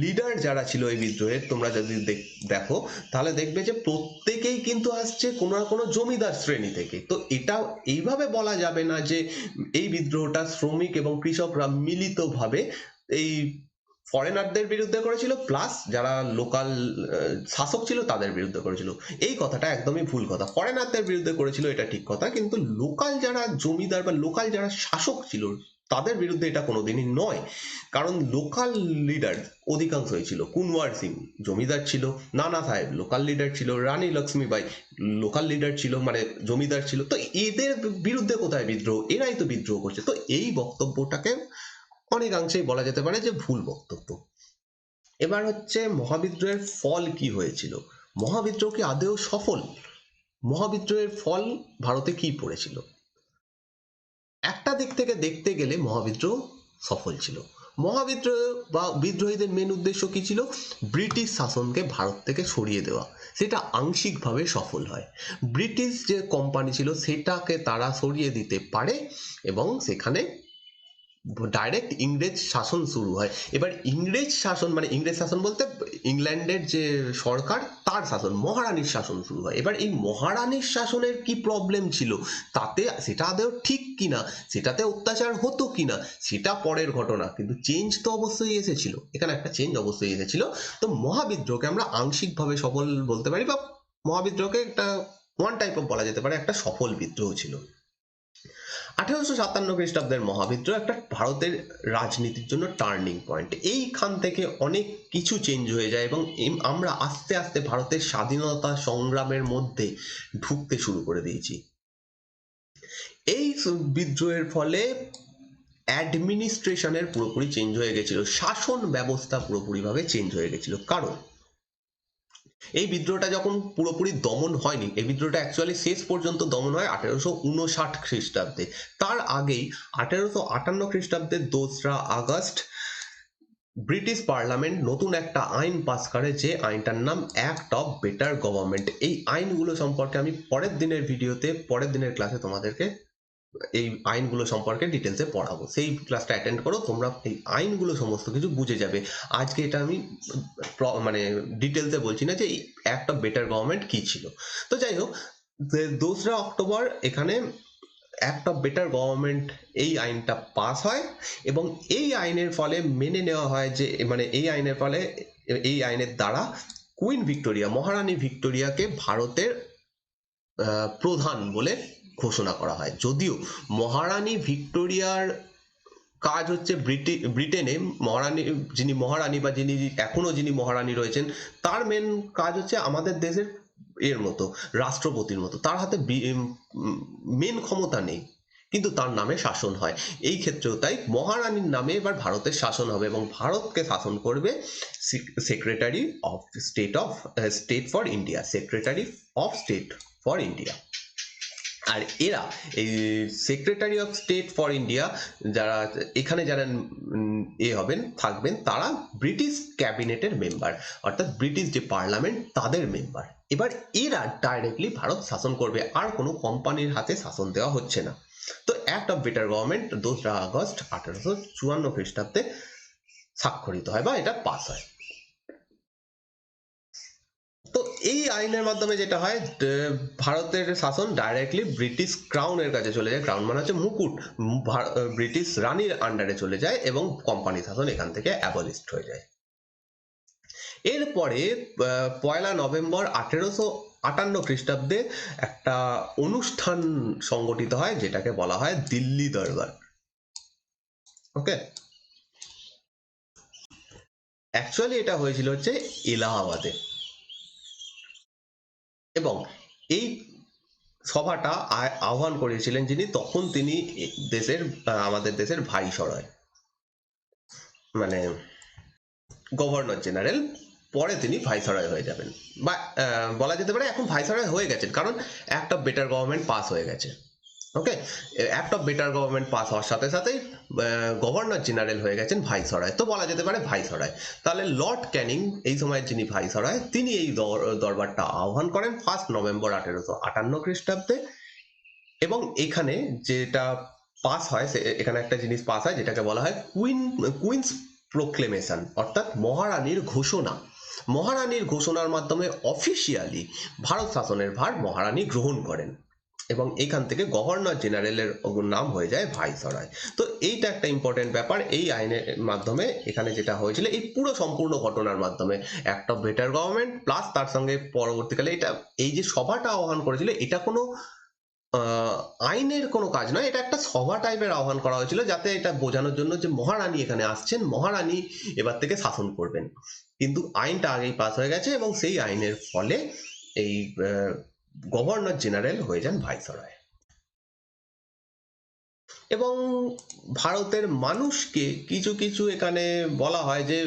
লিডার যারা ছিল এই বিদ্রোহের, তোমরা যদি দেখো তাহলে দেখবে যে প্রত্যেকেই কিন্তু আসছে কোনো না কোনো জমিদার শ্রেণী থেকে। তো এটা এইভাবে বলা যাবে না যে এই বিদ্রোহটা শ্রমিক এবং কৃষকরা মিলিতভাবে এই ফরেনারদের বিরুদ্ধে করেছিল, প্লাস যারা লোকাল শাসক ছিল তাদের বিরুদ্ধে করেছিল। এই কথাটা একদমই ভুল কথা। ফরেনারদের বিরুদ্ধে করেছিল এটা ঠিক কথা, কিন্তু লোকাল যারা জমিদার বা লোকাল যারা শাসক ছিল তাদের বিরুদ্ধে এটা কোনোদিনই নয়। কারণ লোকাল লিডার অধিকাংশই ছিল। কুনওয়ার সিং জমিদার ছিল, নানা সাহেব লোকাল লিডার ছিল, রানী লক্ষ্মীবাই লোকাল লিডার ছিল, মানে জমিদার ছিল। তো এদের বিরুদ্ধে কোথায় বিদ্রোহ? এরাই তো বিদ্রোহ করছে। তো এই বক্তব্যটাকে অনেকাংশেই বলা যেতে পারে যে ভুল বক্তব্য। এবার হচ্ছে মহাবিদ্রোহের ফল কি হয়েছিল। মহাবিদ্রোহ কি আদৌ সফল? মহাবিদ্রোহের ফল ভারতে কি পড়েছিল? একটা দিক থেকে দেখতে গেলে মহাবিদ্রোহ সফল ছিল। মহাবিদ্রোহ বা বিদ্রোহীদের মেন উদ্দেশ্য কি ছিল? ব্রিটিশ শাসনকে ভারত থেকে সরিয়ে দেওয়া। সেটা আংশিকভাবে সফল হয়। ব্রিটিশ যে কোম্পানি ছিল সেটাকে তারা সরিয়ে দিতে পারে, এবং সেখানে ডাইরেক্ট ইংরেজ শাসন শুরু হয়। এবার ইংরেজ শাসন মানে ইংরেজ শাসন বলতে ইংল্যান্ডের যে সরকার তার শাসন, মহারানীর শাসন শুরু হয়। এবার এই মহারানীর শাসনের কি প্রবলেম ছিল, তাতে সেটা আদৌ ঠিক কিনা, সেটাতে অত্যাচার হতো কিনা, সেটা পরের ঘটনা, কিন্তু চেঞ্জ তো অবশ্যই এসেছিল। এখানে একটা চেঞ্জ অবশ্যই এসেছিল। তো মহাবিদ্রোহকে আমরা আংশিকভাবে সফল বলতে পারি, বা মহাবিদ্রোহকে একটা ওয়ান টাইপ অফ বলা যেতে পারে একটা সফল বিদ্রোহ ছিল। 1857 খ্রিস্টাব্দের মহাবিদ্রোহ একটা ভারতের রাজনীতির জন্য টার্নিং পয়েন্ট। এইখান থেকে অনেক কিছু চেঞ্জ হয়ে যায়, এবং আমরা আস্তে আস্তে ভারতের স্বাধীনতা সংগ্রামের মধ্যে ঢুকতে শুরু করে দিয়েছি। এই বিদ্রোহের ফলে অ্যাডমিনিস্ট্রেশনের পুরোপুরি চেঞ্জ হয়ে গেছিল, শাসন ব্যবস্থা পুরোপুরিভাবে চেঞ্জ হয়ে গেছিল। কারণ এই বিদ্রোহটা যখন পুরোপুরি দমন হয়নি, এই বিদ্রোহটা অ্যাকচুয়ালি শেষ পর্যন্ত দমন হয় 1859 খ্রিস্টাব্দে। তার আগেই 1858 খ্রিস্টাব্দের 2রা আগস্ট ব্রিটিশ পার্লামেন্ট নতুন একটা আইন পাস করে, যে আইনটার নাম অ্যাক্ট অফ বেটার গভর্নমেন্ট। এই আইনগুলো সম্পর্কে আমি পরের দিনের ভিডিওতে, পরের দিনের ক্লাসে তোমাদেরকে এই আইনগুলো সম্পর্কে ডিটেলসে পড়াবো। সেই ক্লাসটা অ্যাটেন্ড করো, তোমরা এই আইনগুলো সমস্ত কিছু বুঝে যাবে। আজকে এটা আমি মানে ডিটেলসে বলছি না যে এই অ্যাক্ট অফ বেটার গভর্নমেন্ট কি ছিল। তো যাই হোক, 2রা অক্টোবর এখানে অ্যাক্ট অফ বেটার গভর্নমেন্ট এই আইনটা পাস হয়, এবং এই আইনের ফলে মেনে নেওয়া হয় যে, মানে এই আইনের ফলে, এই আইনের দ্বারা কুইন ভিক্টোরিয়া, মহারানী ভিক্টোরিয়াকে ভারতের প্রধান বলে ঘোষণা করা হয়। যদিও মহারানী ভিক্টোরিয়ার কাজ হচ্ছে ব্রিটেনে মহারানী, যিনি মহারানী বা যিনি মহারানী রয়েছেন, তার মেন কাজ হচ্ছে আমাদের দেশের এর মতো রাষ্ট্রপতির মতো, তার হাতে মেন ক্ষমতা নেই, কিন্তু তার নামে শাসন হয়। এই ক্ষেত্রেও তাই মহারানীর নামে এবার ভারতের শাসন হবে, এবং ভারতকে শাসন করবে secretary of state for India, secretary of state for India. আর এরা এই secretary of state for India যারা এখানে যারা থাকবেন, তারা ব্রিটিশ ক্যাবিনেটের মেম্বার, অর্থাৎ ব্রিটিশ যে পার্লামেন্ট তাদের মেম্বার। এবার এরা ডাইরেক্টলি ভারত শাসন করবে, আর কোনো কোম্পানির হাতে শাসন দেওয়া হচ্ছে না। তো অ্যাক্ট অফ বেটার গভর্নমেন্ট 2রা আগস্ট 1854 খ্রিস্টাব্দে স্বাক্ষরিত হয়, বা এটা পাস হয়। তো এই আইনের মাধ্যমে যেটা হয়, ভারতের শাসন ডাইরেক্টলি ব্রিটিশ ক্রাউনের কাছে চলে যায়। ক্রাউন মানে হচ্ছে মুকুট, ব্রিটিশ রানীর আন্ডারে চলে যায়, এবং কোম্পানি শাসন এখান থেকে অ্যাবলিশড হয়ে যায়। এরপরে 1 নভেম্বর 1858 খ্রিস্টাব্দে একটা অনুষ্ঠান সংগঠিত হয়, যেটাকে বলা হয় দিল্লি দরবার। ওকে, অ্যাকচুয়ালি এটা হয়েছিল হচ্ছে এলাহাবাদে, এবং এই সভাটা আহ্বান করেছিলেন যিনি, তখন তিনি আমাদের দেশের ভাইসরয়, মানে গভর্নর জেনারেল। পরে তিনি ভাইসরয় হয়ে যাবেন, বা বলা যেতে পারে এখন ভাইসরয় হয়ে গেছেন, কারণ act of better government pass হয়ে গেছে। Okay, act of better government pass হওয়ার সাথে সাথেই গভর্নর জেনারেল হয়ে গেছেন ভাইসরয়, তো বলা যেতে পারে ভাইসরয়। তাহলে লর্ড ক্যানিং এই সময় যিনি ভাইসরয়, তিনি এই দরবারটা আহ্বান করেন 1 নভেম্বর 1858 খ্রিস্টাব্দে। এবং এখানে যেটা পাস হয়, এখানে একটা জিনিস পাস হয় যেটাকে বলা হয় কুইন্স প্রোক্লেমেশন, অর্থাৎ মহারানীর ঘোষণা। মহারানীর ঘোষণার মাধ্যমে অফিসিয়ালি ভারত শাসনের ভার মহারানী গ্রহণ করেন, এবং এখান থেকে গভর্নর জেনারেলের নাম হয়ে যায় ভাইসরয়। তো এইটা একটা ইম্পর্টেন্ট ব্যাপার। এই আইনের মাধ্যমে এখানে যেটা হয়েছিল, এই পুরো সম্পূর্ণ ঘটনার মাধ্যমে act of better government plus তার সঙ্গে পরবর্তীকালে এটা, এই যে সভাটা আহ্বান করেছিল, এটা কোনো আইনের কোনো কাজ নয়, এটা একটা সভা টাইপের আহ্বান করা হয়েছিল, যাতে এটা বোঝানোর জন্য যে মহারানী এখানে আসছেন, মহারানী এবার থেকে শাসন করবেন। কিন্তু আইনটা আগেই পাস হয়ে গেছে, এবং সেই আইনের ফলে এই গভর্নর জেনারেল হয়ে যান ভাইসরয়। এবং ভারতের মানুষকে কিছু কিছু এখানে বলা হয় যে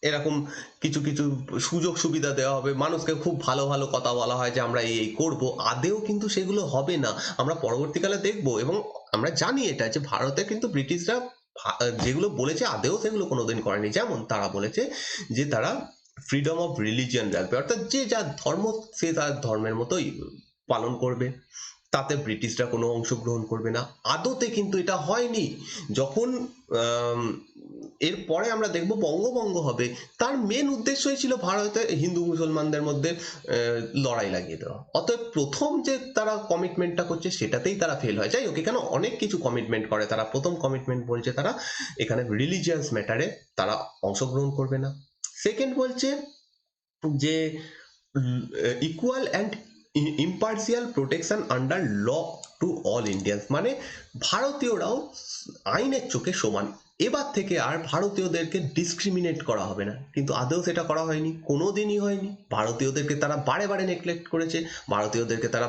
এরকম কিছু কিছু সুযোগ সুবিধা দেওয়া হবে, মানুষকে খুব ভালো ভালো কথা বলা হয় যে আমরা এই করব, আদেও কিন্তু সেগুলো হবে না। আমরা পরবর্তীকালে দেখব, এবং আমরা জানি এটা যে ভারতে কিন্তু ব্রিটিশরা যেগুলো বলেছে আদেও সেগুলো কোনোদিন করেনি। যেমন তারা বলেছে যে তারা ফ্রিডম অফ রিলিজিয়ন রাখবে, অর্থাৎ যে যার ধর্ম সে তার ধর্মের মতোই পালন করবে, তাতে ব্রিটিশরা কোনো অংশগ্রহণ করবে না। আদতে কিন্তু এটা হয়নি। যখন এরপরে আমরা দেখব বঙ্গভঙ্গ হবে, তার মেন উদ্দেশ্যই ছিল ভারতে হিন্দু মুসলমানদের মধ্যে লড়াই লাগিয়ে দেওয়া। অতএব প্রথম যে তারা কমিটমেন্টটা করছে সেটাতেই তারা ফেল হয়। যাই হোক, এখানে অনেক কিছু কমিটমেন্ট করে তারা। প্রথম কমিটমেন্ট বলছে তারা এখানে রিলিজিয়াস ম্যাটারে তারা অংশগ্রহণ করবে না। সেকেন্ড বলছে যে equal and impartial protection under law to all Indians, মানে ভারতীয়রাও আইনের চোখে সমান। এবার থেকে আর ভারতীয়দেরকে ডিসক্রিমিনেট করা হবে না। কিন্তু আদৌ সেটা করা হয়নি, কোনোদিনই হয়নি। ভারতীয়দেরকে তারা বারে বারে নেগলেক্ট করেছে, ভারতীয়দেরকে তারা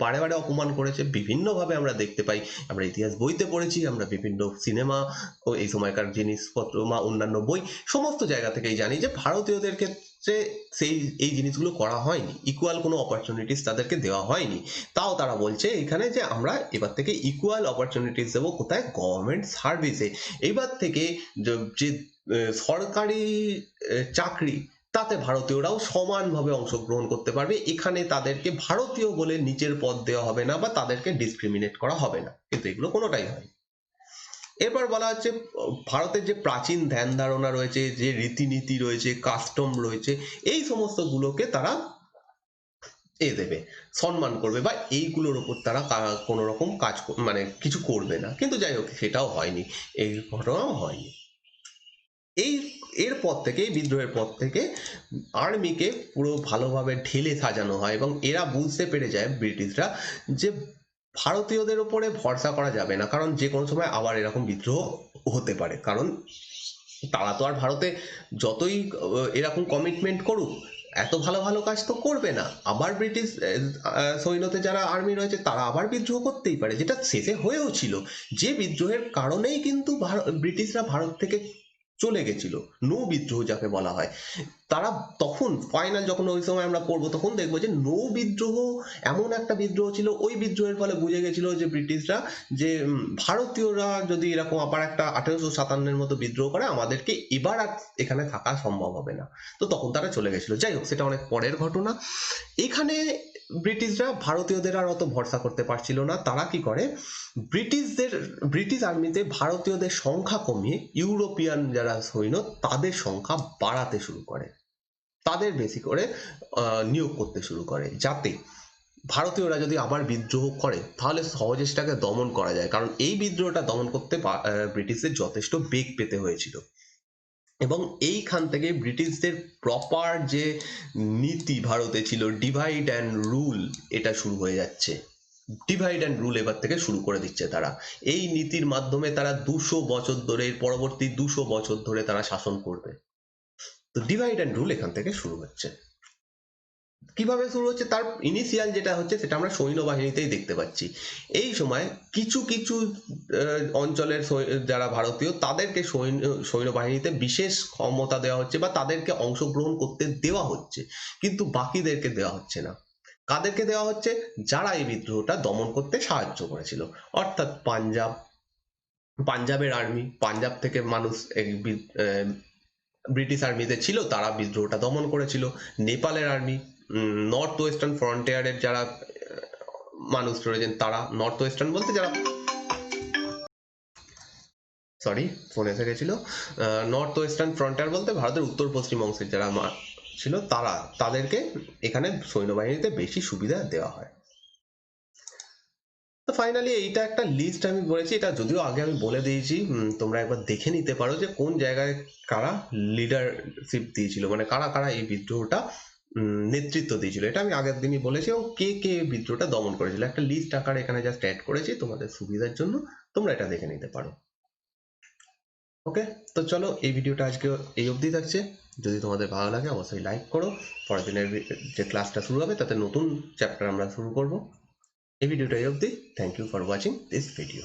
বারে বারে অপমান করেছে। বিভিন্নভাবে আমরা দেখতে পাই, আমরা ইতিহাস বইতে পড়েছি, আমরা বিভিন্ন সিনেমা ও এই সময়কার জিনিসপত্র বা অন্যান্য বই, সমস্ত জায়গা থেকেই জানি যে ভারতীয়দেরকে যে সেই এই জিনিসগুলো করা হয়নি, ইকুয়াল কোনো অপরচুনিটিস তাদেরকে দেওয়া হয়নি। তাও তারা বলছে এখানে যে আমরা এবার থেকে ইকুয়াল অপরচুনিটিস দেবো কোথায়, গভর্নমেন্ট সার্ভিসে। এবার থেকে যে সরকারি চাকরি, তাতে ভারতীয়রাও সমানভাবে অংশগ্রহণ করতে পারবে। এখানে তাদেরকে ভারতীয় বলে নিচের পদ দেওয়া হবে না বা তাদেরকে ডিসক্রিমিনেট করা হবে না, কিন্তু এগুলো কোনোটাই হয়। এরপর বলা হচ্ছে ভারতের যে প্রাচীন ধ্যান ধারণা রয়েছে, যে রীতিনীতি রয়েছে, কাস্টম রয়েছে, এই সমস্ত গুলোকে তারা দেবে, সম্মান করবে, বা এইগুলোর উপর তারা কোনো রকম কাজ মানে কিছু করবে না। কিন্তু যাই হোক, সেটাও হয়নি, এই ঘটনাও হয়নি। এই এরপর থেকে, এই বিদ্রোহের পর থেকে আর্মিকে পুরো ভালোভাবে ঢেলে সাজানো হয় এবং এরা বুঝতে পেরে যায় ব্রিটিশরা যে ভারতীয়দের উপরে ভরসা করা যাবে না, কারণ যে কোনো সময় আবার এরকম বিদ্রোহ হতে পারে। কারণ তারা তো আর ভারতে যতই এরকম কমিটমেন্ট করুক, এত ভালো ভালো কাজ তো করবে না। আবার ব্রিটিশ সৈন্যতে যারা আর্মি রয়েছে তারা আবার বিদ্রোহ করতেই পারে, যেটা শেষে হয়েও ছিল। যে বিদ্রোহের কারণেই কিন্তু ব্রিটিশরা ভারত থেকে চলে গেছিল, নৌ বিদ্রোহ যাকে বলা হয়। তারা তখন ফাইনাল যখন ওই সময় আমরা পড়বো, তখন দেখবো যে নৌ বিদ্রোহ এমন একটা বিদ্রোহ ছিল, ওই বিদ্রোহের ফলে বুঝে গেছিল যে ব্রিটিশরা যে ভারতীয়রা যদি এরকম আবার একটা 1857-এর মতো বিদ্রোহ করে, আমাদেরকে এবার আর এখানে থাকা সম্ভব হবে না। তো তখন তারা চলে গেছিল। যাই হোক, সেটা অনেক পরের ঘটনা। এখানে ব্রিটিশরা ভারতীয়দের আর অত ভরসা করতে পারছিল না। তারা কি করে, ব্রিটিশ আর্মিতে ভারতীয়দের সংখ্যা কমিয়ে ইউরোপিয়ান যারা সৈন্য তাদের সংখ্যা বাড়াতে শুরু করে, তাদের বেশি করে নিয়োগ করতে শুরু করে, যাতে ভারতীয়রা যদি আবার বিদ্রোহ করে তাহলে সহজে সেটাকে দমন করা যায়। কারণ এই বিদ্রোহটা দমন করতে ব্রিটিশদের যথেষ্ট বেগ পেতে হয়েছিল। এবং এইখান থেকে ব্রিটিশদের প্রপার যে নীতি ভারতে ছিল, ডিভাইড অ্যান্ড রুল, এটা শুরু হয়ে যাচ্ছে। ডিভাইড অ্যান্ড রুল এবার থেকে শুরু করে দিচ্ছে তারা। এই নীতির মাধ্যমে তারা 200 বছর ধরে, পরবর্তী 200 বছর ধরে তারা শাসন করবে। তো ডিভাইড অ্যান্ড রুল এখান থেকে শুরু হচ্ছে। কিভাবে শুরু হচ্ছে, তার ইনিশিয়াল যেটা হচ্ছে সেটা আমরা সৈন্যবাহিনীতেই দেখতে পাচ্ছি। এই সময় কিছু কিছু অঞ্চলের যারা ভারতীয়, তাদেরকে সৈন্যবাহিনীতে বিশেষ ক্ষমতা দেওয়া হচ্ছে বা তাদেরকে অংশগ্রহণ করতে দেওয়া হচ্ছে, কিন্তু বাকিদেরকে দেওয়া হচ্ছে না। কাদেরকে দেওয়া হচ্ছে, যারা এই বিদ্রোহটা দমন করতে সাহায্য করেছিল, অর্থাৎ পাঞ্জাবের আর্মি, পাঞ্জাব থেকে মানুষ ব্রিটিশ আর্মিতে ছিল, তারা বিদ্রোহটা দমন করেছিল। নেপালের আর্মি, নর্থ ওয়েস্টার্ন ফ্রন্টিয়ারের যারা মানুষ রয়েছেন, তারা নর্থ ওয়েস্টার্ন বলতে যারা, সরি ফোন এসে গেছিল, নর্থ ওয়েস্টার্ন ফ্রন্টিয়ার বলতে ভারতের উত্তর পশ্চিম অংশের যারা ছিল, তাদেরকে এখানে সৈন্যবাহিনীতে বেশি সুবিধা দেওয়া হয়। তো ফাইনালি এইটা একটা লিস্ট আমি বলেছি, এটা যদিও আগে আমি বলে দিয়েছি, তোমরা একবার দেখে নিতে পারো যে কোন জায়গায় কারা লিডারশিপ দিয়েছিল, মানে কারা কারা এই বিদ্রোহটা নেতৃত্ব দিয়েছিল। এটা আমি আগের দিনই বলেছি, এবং কে কে বিদ্রোহটা দমন করেছিল একটা লিস্ট আকারে এখানে জাস্ট অ্যাড করেছি তোমাদের সুবিধার জন্য, তোমরা এটা দেখে নিতে পারো। ওকে, তো চলো, এই ভিডিওটা আজকে এই অবধি থাকছে। যদি তোমাদের ভালো লাগে অবশ্যই লাইক করো। পরের দিনের যে ক্লাসটা শুরু হবে তাতে নতুন চ্যাপ্টার আমরা শুরু করব। এই ভিডিওটা এই অবধি। Thank you for watching this video.